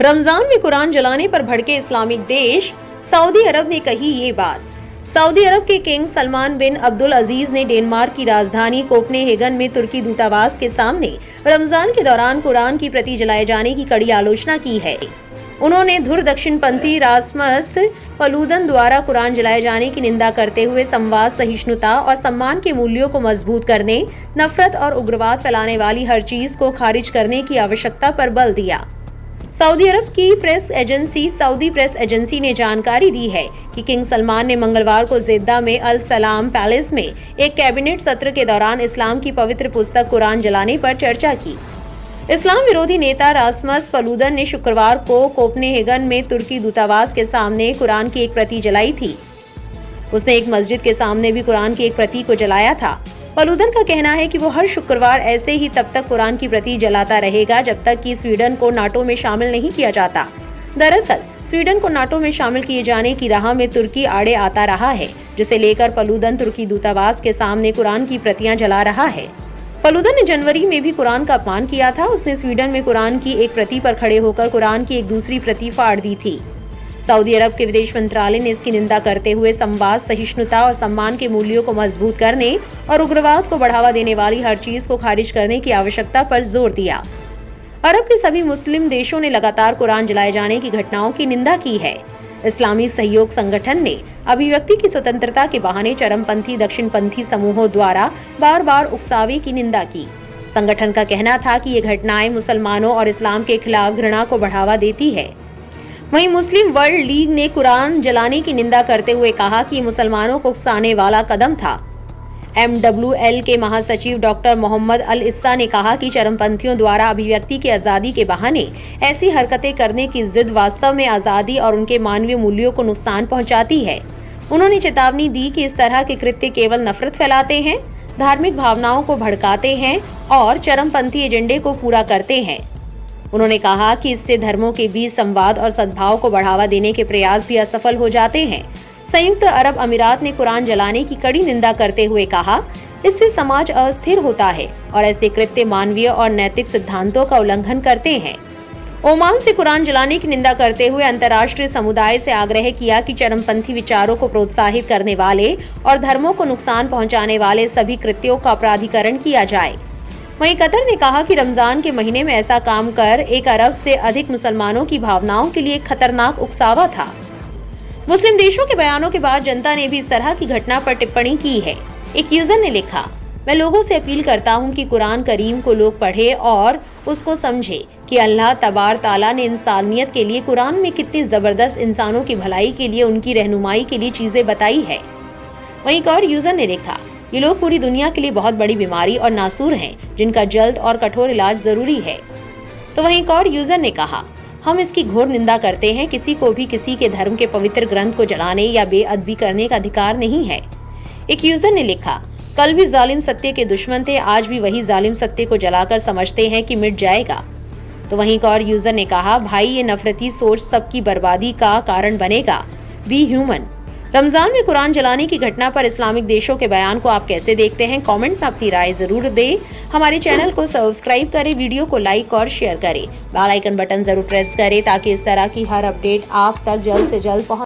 रमजान में कुरान जलाने पर भड़के इस्लामिक देश। सऊदी अरब ने कही ये बात। सऊदी अरब के किंग सलमान बिन अब्दुल अजीज ने डेनमार्क की राजधानी कोपनहेगन में तुर्की दूतावास के सामने रमजान के दौरान कुरान की प्रति जलाए जाने की कड़ी आलोचना की है। उन्होंने धुर दक्षिणपंथी रासमस पलूदन द्वारा कुरान जलाए जाने की निंदा करते हुए संवाद, सहिष्णुता और सम्मान के मूल्यों को मजबूत करने, नफरत और उग्रवाद फैलाने वाली हर चीज को खारिज करने की आवश्यकता पर बल दिया। सऊदी अरब की सऊदी प्रेस एजेंसी ने जानकारी दी है कि किंग सलमान ने मंगलवार को जेद्दा में अल सलाम पैलेस में एक कैबिनेट सत्र के दौरान इस्लाम की पवित्र पुस्तक कुरान जलाने पर चर्चा की। इस्लाम विरोधी नेता रासमस पलूदन ने शुक्रवार को कोपनहेगन में तुर्की दूतावास के सामने कुरान की एक प्रति जलाई थी। उसने एक मस्जिद के सामने भी कुरान की एक प्रति को जलाया था। पलूदन का कहना है कि वो हर शुक्रवार ऐसे ही तब तक कुरान की प्रति जलाता रहेगा जब तक कि स्वीडन को नाटो में शामिल नहीं किया जाता। दरअसल स्वीडन को नाटो में शामिल किए जाने की राह में तुर्की आड़े आता रहा है, जिसे लेकर पलूदन तुर्की दूतावास के सामने कुरान की प्रतियां जला रहा है। पलूदन ने जनवरी में भी कुरान का अपमान किया था। उसने स्वीडन में कुरान की एक प्रति पर खड़े होकर कुरान की एक दूसरी प्रति फाड़ दी थी। सऊदी अरब के विदेश मंत्रालय ने इसकी निंदा करते हुए संवाद, सहिष्णुता और सम्मान के मूल्यों को मजबूत करने और उग्रवाद को बढ़ावा देने वाली हर चीज को खारिज करने की आवश्यकता पर जोर दिया। अरब के सभी मुस्लिम देशों ने लगातार कुरान जलाए जाने की घटनाओं की निंदा की है। इस्लामी सहयोग संगठन ने अभिव्यक्ति की स्वतंत्रता के बहाने चरमपंथी दक्षिणपंथी समूहों द्वारा बार बार उकसावे की निंदा की। संगठन का कहना था कि ये घटनाएं मुसलमानों और इस्लाम के खिलाफ घृणा को बढ़ावा देती है। वहीं मुस्लिम वर्ल्ड लीग ने कुरान जलाने की निंदा करते हुए कहा कि मुसलमानों को उकसाने वाला कदम था। MWL के महासचिव डॉक्टर मोहम्मद अल इस्सा ने कहा कि चरमपंथियों द्वारा अभिव्यक्ति की आजादी के बहाने ऐसी हरकतें करने की जिद वास्तव में आजादी और उनके मानवीय मूल्यों को नुकसान पहुंचाती है। उन्होंने चेतावनी दी कि इस तरह के कृत्य केवल नफरत फैलाते हैं, धार्मिक भावनाओं को भड़काते हैं और चरमपंथी एजेंडे को पूरा करते हैं। उन्होंने कहा कि इससे धर्मों के बीच संवाद और सद्भाव को बढ़ावा देने के प्रयास भी असफल हो जाते हैं। संयुक्त अरब अमीरात ने कुरान जलाने की कड़ी निंदा करते हुए कहा, इससे समाज अस्थिर होता है और ऐसे कृत्य मानवीय और नैतिक सिद्धांतों का उल्लंघन करते हैं। ओमान से कुरान जलाने की निंदा करते हुए अंतर्राष्ट्रीय समुदाय से आग्रह किया कि चरमपंथी विचारों को प्रोत्साहित करने वाले और धर्मों को नुकसान पहुंचाने वाले सभी कृत्यों का अपराधीकरण किया जाए। वहीं कतर ने कहा कि रमजान के महीने में ऐसा काम कर एक अरब से अधिक मुसलमानों की भावनाओं के लिए खतरनाक उकसावा था। मुस्लिम देशों के बयानों के बाद जनता ने भी इस तरह की घटना पर टिप्पणी की है। एक यूजर ने लिखा, मैं लोगों से अपील करता हूं कि कुरान करीम को लोग पढ़े और उसको समझे कि अल्लाह तबार ताला ने इंसानियत के लिए कुरान में कितनी जबरदस्त इंसानों की भलाई के लिए, उनकी रहनुमाई के लिए चीजें बताई है। वहीं एक और यूजर ने लिखा, ये लोग पूरी दुनिया के लिए बहुत बड़ी बीमारी और नासूर हैं, जिनका जल्द और कठोर इलाज जरूरी है। तो वहीं एक और यूजर ने कहा, हम इसकी घोर निंदा करते हैं। किसी को भी किसी के धर्म के पवित्र ग्रंथ को जलाने या बेअदबी करने का अधिकार नहीं है। एक यूजर ने लिखा, कल भी जालिम सत्य के दुश्मन थे, आज भी वही जालिम सत्य को जलाकर समझते हैं कि मिट जाएगा। तो वहीं एक और यूजर ने कहा, भाई ये नफरती सोच सबकी बर्बादी का कारण बनेगा। Be human. रमजान में कुरान जलाने की घटना पर इस्लामिक देशों के बयान को आप कैसे देखते हैं? कमेंट में अपनी राय जरूर दें। हमारे चैनल को सब्सक्राइब करें, वीडियो को लाइक और शेयर करें, बेल आइकन बटन जरूर प्रेस करें ताकि इस तरह की हर अपडेट आप तक जल्द से जल्द पहुंचे।